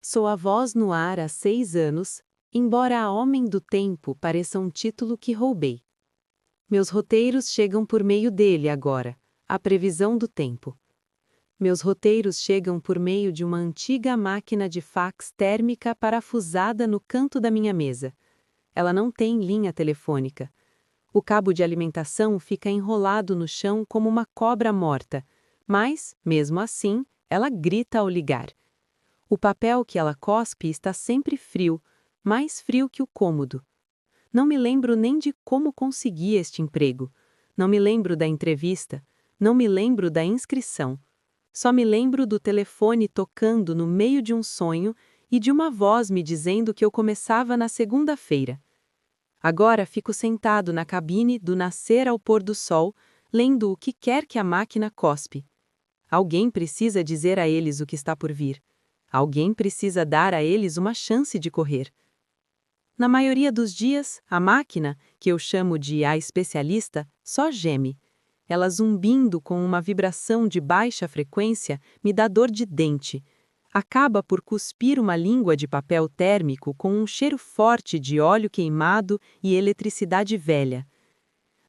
Sou a voz no ar há 6 anos, embora a Homem do Tempo pareça um título que roubei. Meus roteiros chegam por meio dele agora, a previsão do tempo. Meus roteiros chegam por meio de uma antiga máquina de fax térmica parafusada no canto da minha mesa. Ela não tem linha telefônica. O cabo de alimentação fica enrolado no chão como uma cobra morta, mas, mesmo assim, ela grita ao ligar. O papel que ela cospe está sempre frio, mais frio que o cômodo. Não me lembro nem de como consegui este emprego. Não me lembro da entrevista. Não me lembro da inscrição. Só me lembro do telefone tocando no meio de um sonho e de uma voz me dizendo que eu começava na segunda-feira. Agora fico sentado na cabine do nascer ao pôr do sol, lendo o que quer que a máquina cospe. Alguém precisa dizer a eles o que está por vir. Alguém precisa dar a eles uma chance de correr. Na maioria dos dias, a máquina, que eu chamo de a especialista, só geme. Ela zumbindo com uma vibração de baixa frequência me dá dor de dente. Acaba por cuspir uma língua de papel térmico com um cheiro forte de óleo queimado e eletricidade velha.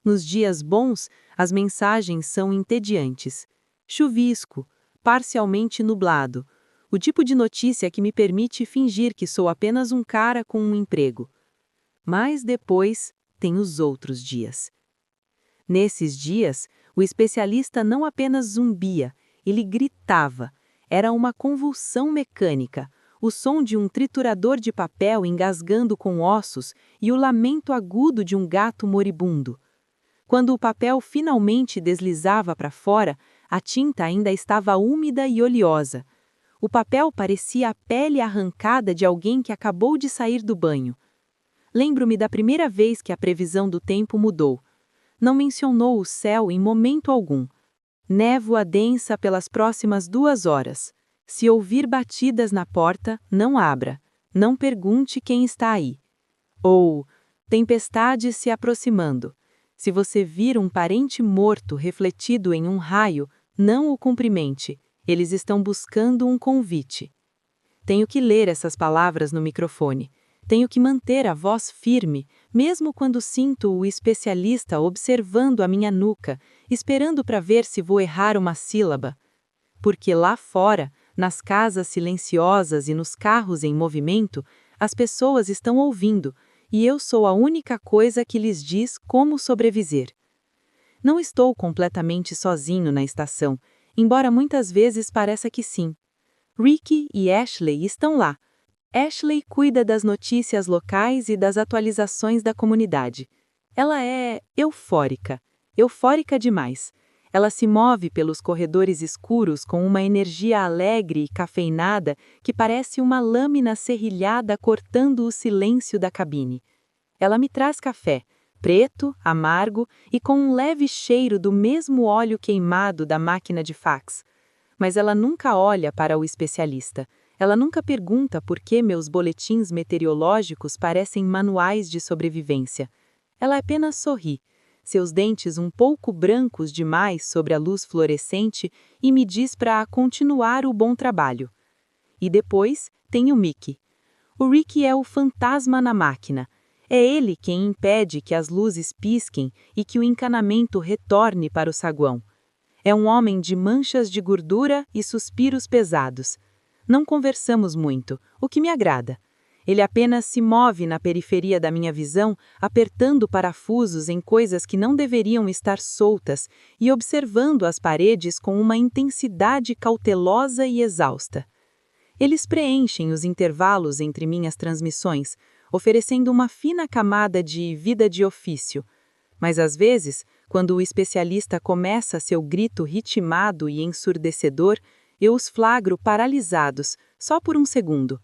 Nos dias bons, as mensagens são entediantes. Chuvisco, parcialmente nublado. O tipo de notícia que me permite fingir que sou apenas um cara com um emprego. Mas depois tem os outros dias. Nesses dias, o especialista não apenas zumbia, ele gritava. Era uma convulsão mecânica, o som de um triturador de papel engasgando com ossos e o lamento agudo de um gato moribundo. Quando o papel finalmente deslizava para fora, a tinta ainda estava úmida e oleosa. O papel parecia a pele arrancada de alguém que acabou de sair do banho. Lembro-me da primeira vez que a previsão do tempo mudou. Não mencionou o céu em momento algum. Névoa densa pelas próximas 2 horas. Se ouvir batidas na porta, não abra. Não pergunte quem está aí. Ou, tempestade se aproximando. Se você vir um parente morto refletido em um raio, não o cumprimente. Eles estão buscando um convite. Tenho que ler essas palavras no microfone. Tenho que manter a voz firme, mesmo quando sinto o especialista observando a minha nuca, esperando para ver se vou errar uma sílaba. Porque lá fora, nas casas silenciosas e nos carros em movimento, as pessoas estão ouvindo, e eu sou a única coisa que lhes diz como sobreviver. Não estou completamente sozinho na estação, embora muitas vezes pareça que sim. Ricky e Ashley estão lá. Ashley cuida das notícias locais e das atualizações da comunidade. Ela é eufórica demais. Ela se move pelos corredores escuros com uma energia alegre e cafeinada que parece uma lâmina serrilhada cortando o silêncio da cabine. Ela me traz café, preto, amargo e com um leve cheiro do mesmo óleo queimado da máquina de fax. Mas ela nunca olha para o especialista. Ela nunca pergunta por que meus boletins meteorológicos parecem manuais de sobrevivência. Ela apenas sorri, seus dentes um pouco brancos demais sobre a luz fluorescente, e me diz para continuar o bom trabalho. E depois tem o Mickey. O Ricky é o fantasma na máquina. É ele quem impede que as luzes pisquem e que o encanamento retorne para o saguão. É um homem de manchas de gordura e suspiros pesados. Não conversamos muito, o que me agrada. Ele apenas se move na periferia da minha visão, apertando parafusos em coisas que não deveriam estar soltas e observando as paredes com uma intensidade cautelosa e exausta. Eles preenchem os intervalos entre minhas transmissões, oferecendo uma fina camada de vida de ofício. Mas às vezes, quando o especialista começa seu grito ritmado e ensurdecedor, eu os flagro paralisados, só por um segundo.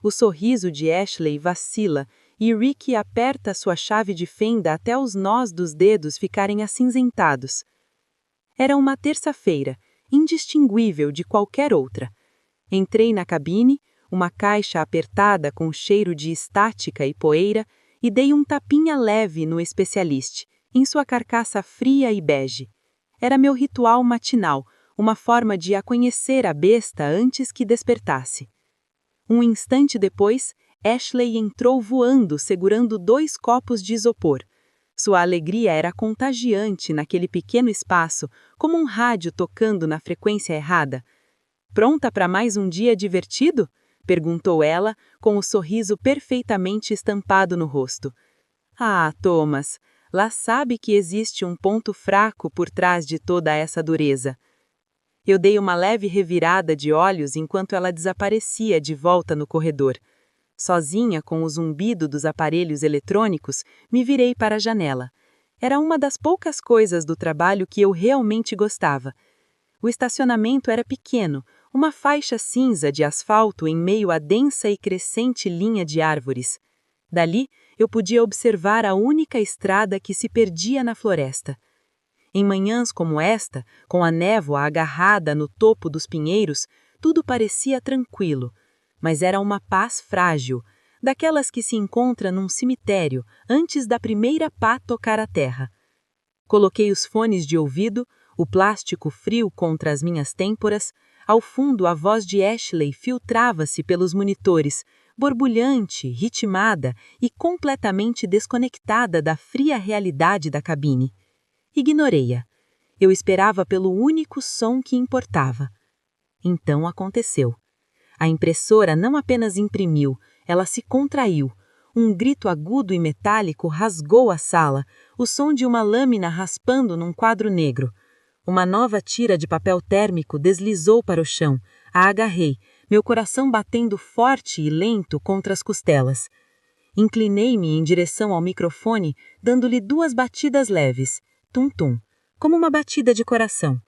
O sorriso de Ashley vacila e Ricky aperta sua chave de fenda até os nós dos dedos ficarem acinzentados. Era uma terça-feira, indistinguível de qualquer outra. Entrei na cabine, uma caixa apertada com cheiro de estática e poeira, e dei um tapinha leve no especialista, em sua carcaça fria e bege. Era meu ritual matinal, uma forma de a conhecer a besta antes que despertasse. Um instante depois, Ashley entrou voando, segurando 2 copos de isopor. Sua alegria era contagiante naquele pequeno espaço, como um rádio tocando na frequência errada. "Pronta para mais um dia divertido?" perguntou ela, com o sorriso perfeitamente estampado no rosto. "Ah, Thomas, lá sabe que existe um ponto fraco por trás de toda essa dureza." Eu dei uma leve revirada de olhos enquanto ela desaparecia de volta no corredor. Sozinha, com o zumbido dos aparelhos eletrônicos, me virei para a janela. Era uma das poucas coisas do trabalho que eu realmente gostava. O estacionamento era pequeno, uma faixa cinza de asfalto em meio à densa e crescente linha de árvores. Dali, eu podia observar a única estrada que se perdia na floresta. Em manhãs como esta, com a névoa agarrada no topo dos pinheiros, tudo parecia tranquilo, mas era uma paz frágil, daquelas que se encontra num cemitério antes da primeira pá tocar a terra. Coloquei os fones de ouvido, o plástico frio contra as minhas têmporas. Ao fundo, a voz de Ashley filtrava-se pelos monitores, borbulhante, ritmada e completamente desconectada da fria realidade da cabine. Ignorei-a. Eu esperava pelo único som que importava. Então aconteceu. A impressora não apenas imprimiu, ela se contraiu. Um grito agudo e metálico rasgou a sala, o som de uma lâmina raspando num quadro negro. Uma nova tira de papel térmico deslizou para o chão. A agarrei, meu coração batendo forte e lento contra as costelas. Inclinei-me em direção ao microfone, dando-lhe 2 batidas leves. Tum-tum, como uma batida de coração.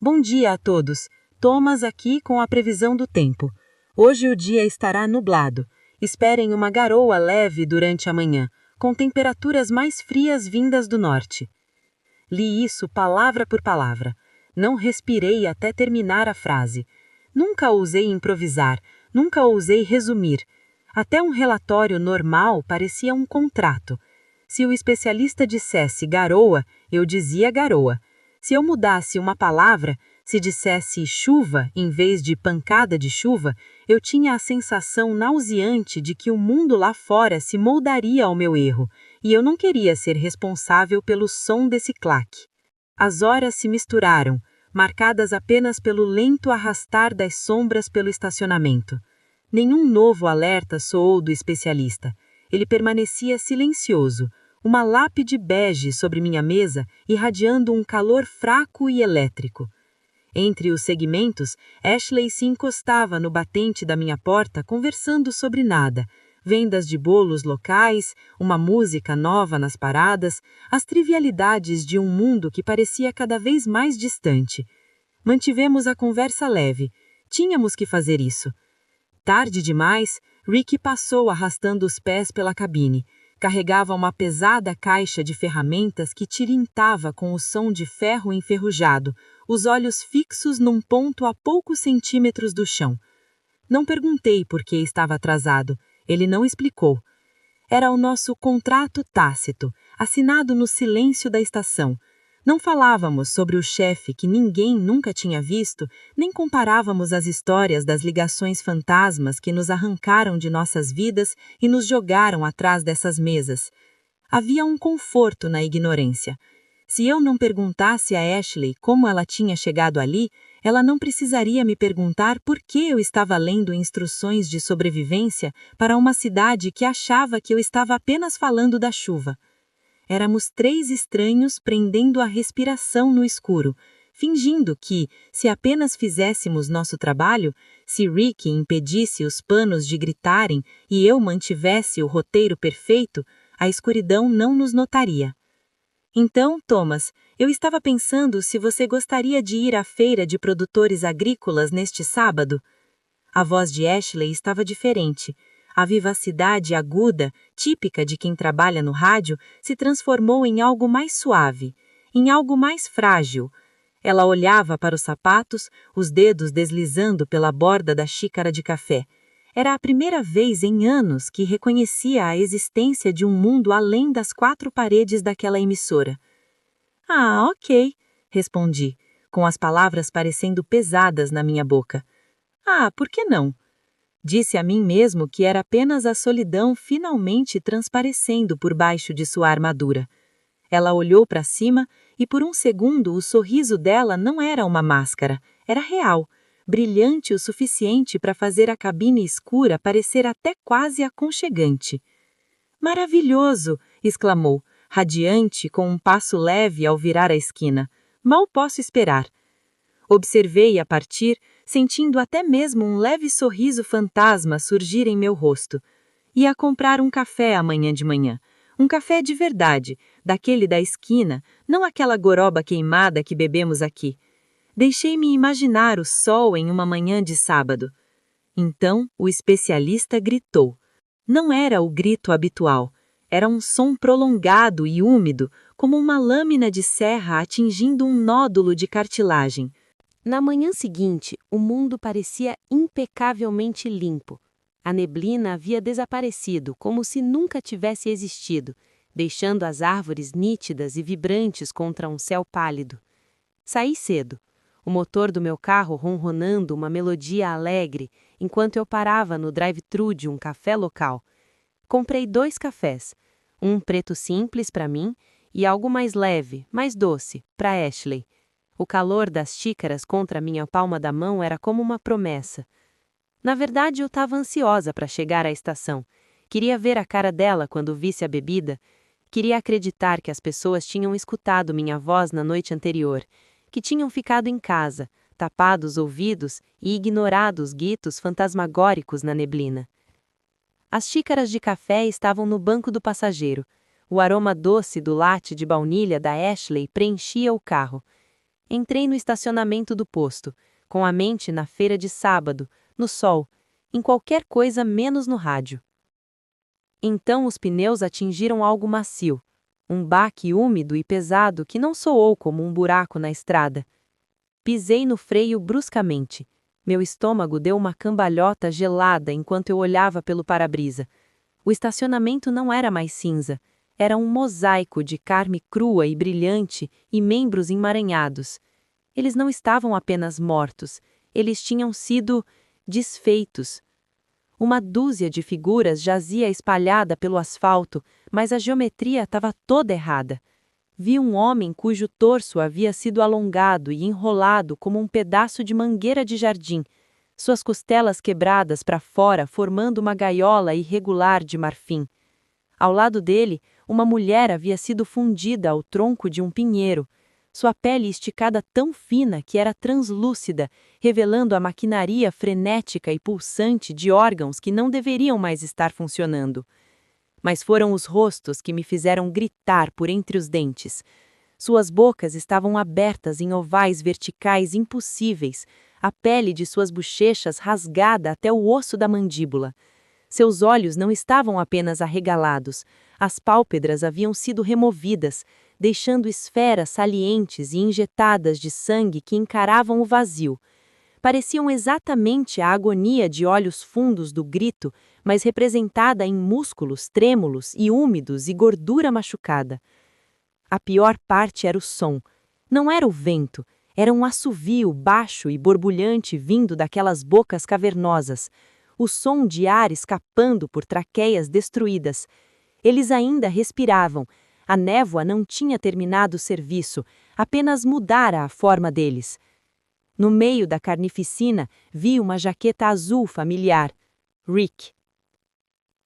"Bom dia a todos. Thomas aqui com a previsão do tempo. Hoje o dia estará nublado. Esperem uma garoa leve durante a manhã, com temperaturas mais frias vindas do norte." Li isso palavra por palavra. Não respirei até terminar a frase. Nunca ousei improvisar, nunca ousei resumir. Até um relatório normal parecia um contrato. Se o especialista dissesse garoa, eu dizia garoa. Se eu mudasse uma palavra, se dissesse chuva em vez de pancada de chuva, eu tinha a sensação nauseante de que o mundo lá fora se moldaria ao meu erro, e eu não queria ser responsável pelo som desse claque. As horas se misturaram, marcadas apenas pelo lento arrastar das sombras pelo estacionamento. Nenhum novo alerta soou do especialista. Ele permanecia silencioso, uma lápide bege sobre minha mesa, irradiando um calor fraco e elétrico. Entre os segmentos, Ashley se encostava no batente da minha porta conversando sobre nada. Vendas de bolos locais, uma música nova nas paradas, as trivialidades de um mundo que parecia cada vez mais distante. Mantivemos a conversa leve. Tínhamos que fazer isso. Tarde demais, Ricky passou arrastando os pés pela cabine. Carregava uma pesada caixa de ferramentas que tirintava com o som de ferro enferrujado, os olhos fixos num ponto a poucos centímetros do chão. Não perguntei por que estava atrasado. Ele não explicou. Era o nosso contrato tácito, assinado no silêncio da estação. Não falávamos sobre o chefe que ninguém nunca tinha visto, nem comparávamos as histórias das ligações fantasmas que nos arrancaram de nossas vidas e nos jogaram atrás dessas mesas. Havia um conforto na ignorância. Se eu não perguntasse a Ashley como ela tinha chegado ali, ela não precisaria me perguntar por que eu estava lendo instruções de sobrevivência para uma cidade que achava que eu estava apenas falando da chuva. Éramos 3 estranhos prendendo a respiração no escuro, fingindo que, se apenas fizéssemos nosso trabalho, se Ricky impedisse os panos de gritarem e eu mantivesse o roteiro perfeito, a escuridão não nos notaria. Então, Thomas, eu estava pensando se você gostaria de ir à feira de produtores agrícolas neste sábado. A voz de Ashley estava diferente. A vivacidade aguda, típica de quem trabalha no rádio, se transformou em algo mais suave, em algo mais frágil. Ela olhava para os sapatos, os dedos deslizando pela borda da xícara de café. Era a primeira vez em anos que reconhecia a existência de um mundo além das 4 paredes daquela emissora. "Ah, ok", respondi, com as palavras parecendo pesadas na minha boca. "Ah, por que não?" Disse a mim mesmo que era apenas a solidão finalmente transparecendo por baixo de sua armadura. Ela olhou para cima e por um segundo o sorriso dela não era uma máscara, era real, brilhante o suficiente para fazer a cabine escura parecer até quase aconchegante. Maravilhoso! Exclamou, radiante, com um passo leve ao virar a esquina. Mal posso esperar. Observei-a partir, sentindo até mesmo um leve sorriso fantasma surgir em meu rosto. Ia comprar um café amanhã de manhã. Um café de verdade, daquele da esquina, não aquela goroba queimada que bebemos aqui. Deixei-me imaginar o sol em uma manhã de sábado. Então o especialista gritou. Não era o grito habitual. Era um som prolongado e úmido, como uma lâmina de serra atingindo um nódulo de cartilagem. Na manhã seguinte, o mundo parecia impecavelmente limpo. A neblina havia desaparecido, como se nunca tivesse existido, deixando as árvores nítidas e vibrantes contra um céu pálido. Saí cedo, o motor do meu carro ronronando uma melodia alegre, enquanto eu parava no drive-thru de um café local. Comprei 2 cafés, um preto simples para mim e algo mais leve, mais doce, para Ashley. O calor das xícaras contra minha palma da mão era como uma promessa. Na verdade, eu estava ansiosa para chegar à estação. Queria ver a cara dela quando visse a bebida. Queria acreditar que as pessoas tinham escutado minha voz na noite anterior, que tinham ficado em casa, tapado os ouvidos e ignorado os gritos fantasmagóricos na neblina. As xícaras de café estavam no banco do passageiro. O aroma doce do latte de baunilha da Ashley preenchia o carro. Entrei no estacionamento do posto, com a mente na feira de sábado, no sol, em qualquer coisa menos no rádio. Então os pneus atingiram algo macio, um baque úmido e pesado que não soou como um buraco na estrada. Pisei no freio bruscamente. Meu estômago deu uma cambalhota gelada enquanto eu olhava pelo para-brisa. O estacionamento não era mais cinza. Era um mosaico de carne crua e brilhante e membros emaranhados. Eles não estavam apenas mortos, eles tinham sido desfeitos. Uma dúzia de figuras jazia espalhada pelo asfalto, mas a geometria estava toda errada. Vi um homem cujo torso havia sido alongado e enrolado como um pedaço de mangueira de jardim, suas costelas quebradas para fora formando uma gaiola irregular de marfim. Ao lado dele, uma mulher havia sido fundida ao tronco de um pinheiro, sua pele esticada tão fina que era translúcida, revelando a maquinaria frenética e pulsante de órgãos que não deveriam mais estar funcionando. Mas foram os rostos que me fizeram gritar por entre os dentes. Suas bocas estavam abertas em ovais verticais impossíveis, a pele de suas bochechas rasgada até o osso da mandíbula. Seus olhos não estavam apenas arregalados, as pálpebras haviam sido removidas, deixando esferas salientes e injetadas de sangue que encaravam o vazio. Pareciam exatamente a agonia de olhos fundos do grito, mas representada em músculos trêmulos e úmidos e gordura machucada. A pior parte era o som. Não era o vento, era um assovio baixo e borbulhante vindo daquelas bocas cavernosas. O som de ar escapando por traqueias destruídas. Eles ainda respiravam. A névoa não tinha terminado o serviço, apenas mudara a forma deles. No meio da carnificina, vi uma jaqueta azul familiar. Rick.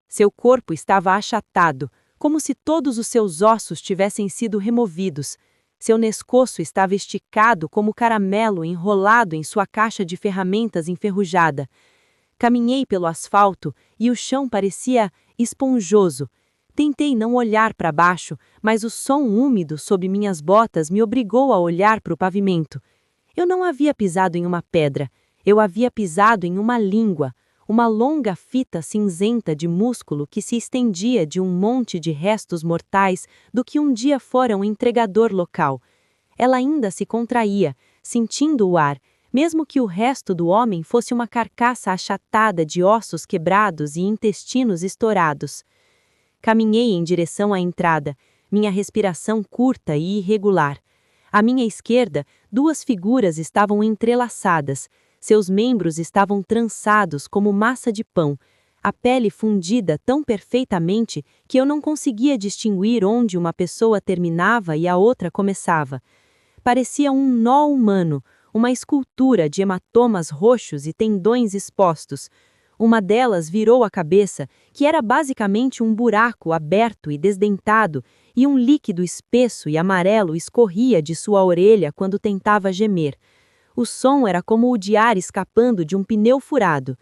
Seu corpo estava achatado, como se todos os seus ossos tivessem sido removidos. Seu pescoço estava esticado como caramelo enrolado em sua caixa de ferramentas enferrujada. Caminhei pelo asfalto e o chão parecia esponjoso. Tentei não olhar para baixo, mas o som úmido sob minhas botas me obrigou a olhar para o pavimento. Eu não havia pisado em uma pedra, eu havia pisado em uma língua, uma longa fita cinzenta de músculo que se estendia de um monte de restos mortais do que um dia fora um entregador local. Ela ainda se contraía, sentindo o ar, mesmo que o resto do homem fosse uma carcaça achatada de ossos quebrados e intestinos estourados. Caminhei em direção à entrada, minha respiração curta e irregular. À minha esquerda, 2 figuras estavam entrelaçadas, Seus membros estavam trançados como massa de pão, a pele fundida tão perfeitamente que eu não conseguia distinguir onde uma pessoa terminava e a outra começava. Parecia um nó humano, uma escultura de hematomas roxos e tendões expostos. Uma delas virou a cabeça, que era basicamente um buraco aberto e desdentado, e um líquido espesso e amarelo escorria de sua orelha quando tentava gemer. O som era como o de ar escapando de um pneu furado.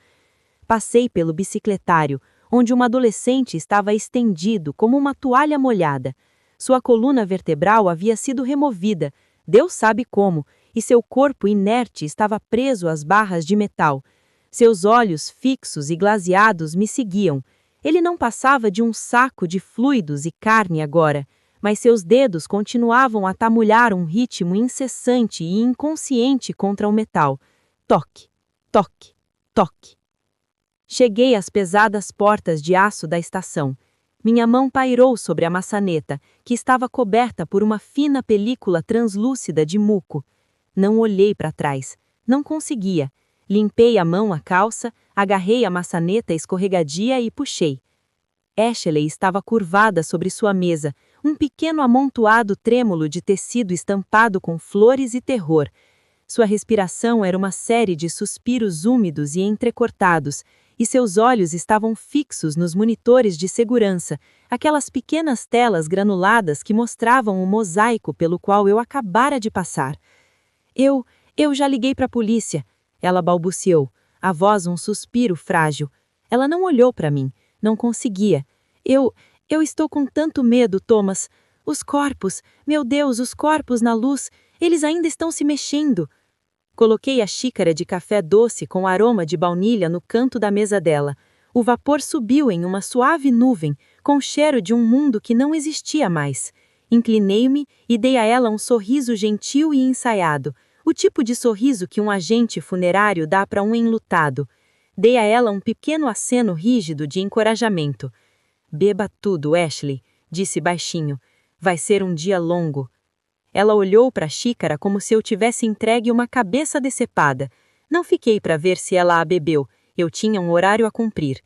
Passei pelo bicicletário, onde um adolescente estava estendido como uma toalha molhada. Sua coluna vertebral havia sido removida, Deus sabe como, e seu corpo inerte estava preso às barras de metal. Seus olhos fixos e glaseados me seguiam. Ele não passava de um saco de fluidos e carne agora, mas seus dedos continuavam a tamulhar um ritmo incessante e inconsciente contra o metal. Toque, toque, toque. Cheguei às pesadas portas de aço da estação. Minha mão pairou sobre a maçaneta, que estava coberta por uma fina película translúcida de muco. Não olhei para trás. Não conseguia. Limpei a mão à calça, agarrei a maçaneta escorregadia e puxei. Ashley estava curvada sobre sua mesa, um pequeno amontoado trêmulo de tecido estampado com flores e terror. Sua respiração era uma série de suspiros úmidos e entrecortados, e seus olhos estavam fixos nos monitores de segurança, aquelas pequenas telas granuladas que mostravam o mosaico pelo qual eu acabara de passar. Eu já liguei para a polícia, ela balbuciou, a voz um suspiro frágil. Ela não olhou para mim, não conseguia. Eu estou com tanto medo, Thomas. Os corpos, meu Deus, os corpos na luz, eles ainda estão se mexendo. Coloquei a xícara de café doce com aroma de baunilha no canto da mesa dela. O vapor subiu em uma suave nuvem, com cheiro de um mundo que não existia mais. Inclinei-me e dei a ela um sorriso gentil e ensaiado, o tipo de sorriso que um agente funerário dá para um enlutado. Dei a ela um pequeno aceno rígido de encorajamento. Beba tudo, Ashley, disse baixinho. Vai ser um dia longo. Ela olhou para a xícara como se eu tivesse entregue uma cabeça decepada. Não fiquei para ver se ela a bebeu, eu tinha um horário a cumprir.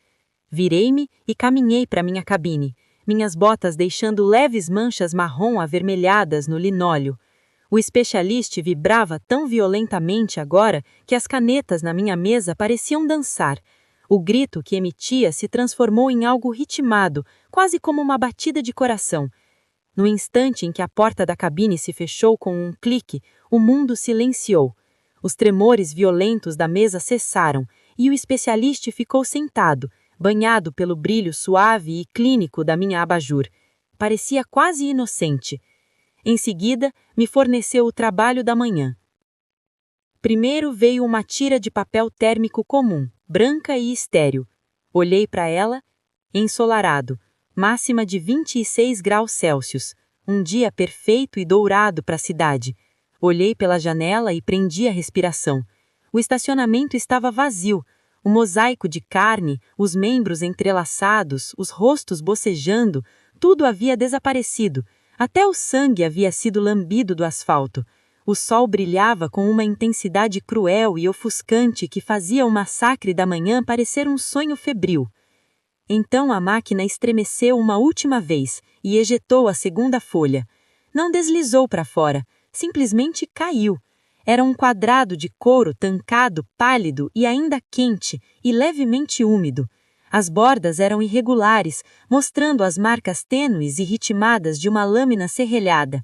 Virei-me e caminhei para minha cabine, minhas botas deixando leves manchas marrom avermelhadas no linóleo. O especialista vibrava tão violentamente agora que as canetas na minha mesa pareciam dançar. O grito que emitia se transformou em algo ritmado, quase como uma batida de coração. No instante em que a porta da cabine se fechou com um clique, o mundo silenciou. Os tremores violentos da mesa cessaram e o especialista ficou sentado, banhado pelo brilho suave e clínico da minha abajur. Parecia quase inocente. Em seguida, me forneceu o trabalho da manhã. Primeiro veio uma tira de papel térmico comum, branca e estéril. Olhei para ela, ensolarado. Máxima de 26 graus Celsius, um dia perfeito e dourado para a cidade. Olhei pela janela e prendi a respiração. O estacionamento estava vazio, o mosaico de carne, os membros entrelaçados, os rostos bocejando, tudo havia desaparecido, até o sangue havia sido lambido do asfalto. O sol brilhava com uma intensidade cruel e ofuscante que fazia o massacre da manhã parecer um sonho febril. Então a máquina estremeceu uma última vez e ejetou a segunda folha. Não deslizou para fora, simplesmente caiu. Era um quadrado de couro tancado, pálido e ainda quente e levemente úmido. As bordas eram irregulares, mostrando as marcas tênues e ritmadas de uma lâmina serrelhada.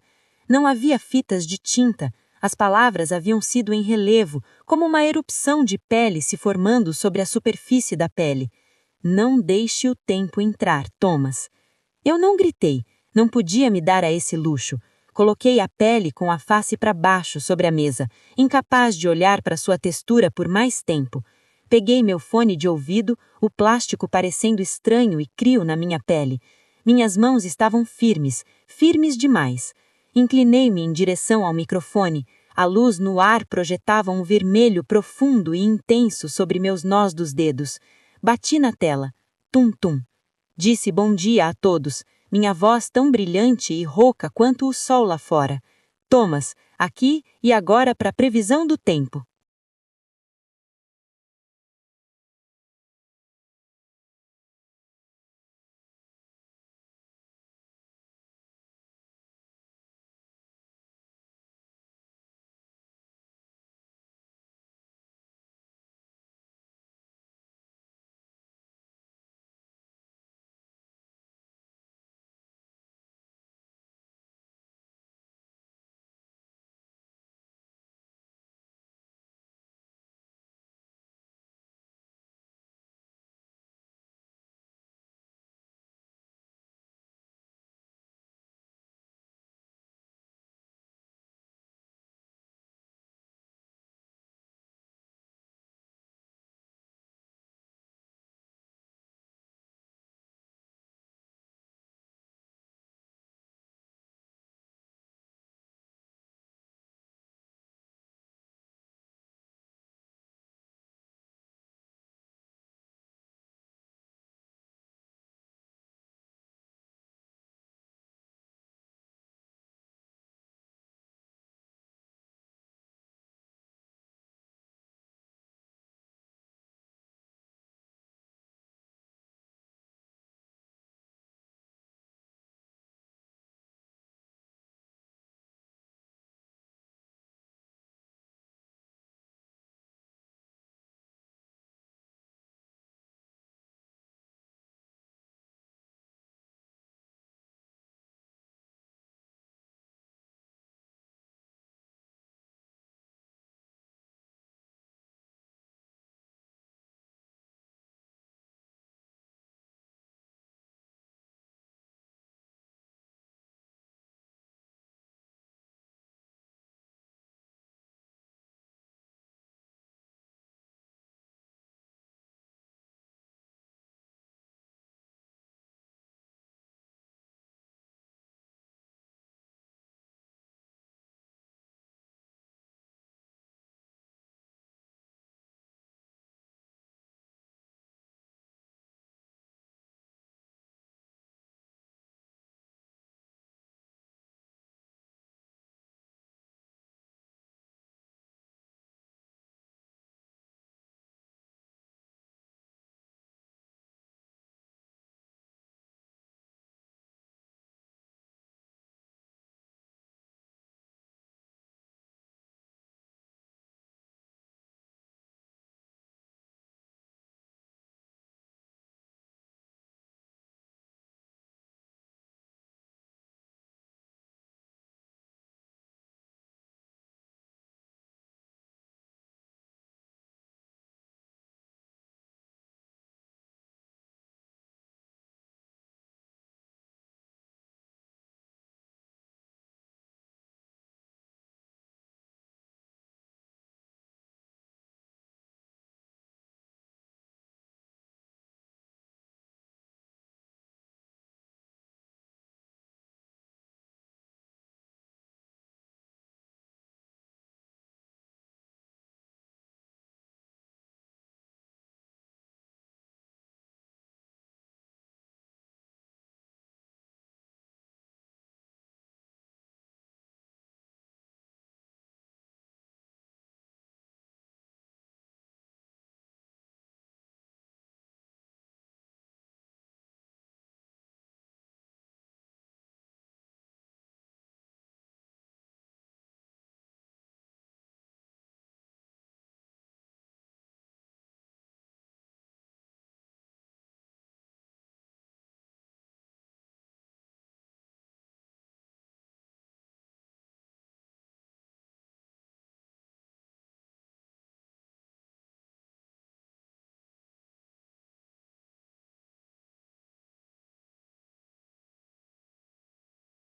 Não havia fitas de tinta, as palavras haviam sido em relevo, como uma erupção de pele se formando sobre a superfície da pele. Não deixe o tempo entrar, Thomas. Eu não gritei, não podia me dar a esse luxo. Coloquei a pele com a face para baixo sobre a mesa, incapaz de olhar para sua textura por mais tempo. Peguei meu fone de ouvido, o plástico parecendo estranho e crio na minha pele. Minhas mãos estavam firmes, firmes demais. Inclinei-me em direção ao microfone. A luz no ar projetava um vermelho profundo e intenso sobre meus nós dos dedos. Bati na tela. Tum-tum. Disse bom dia a todos, minha voz tão brilhante e rouca quanto o sol lá fora. Thomas, aqui e agora para a previsão do tempo.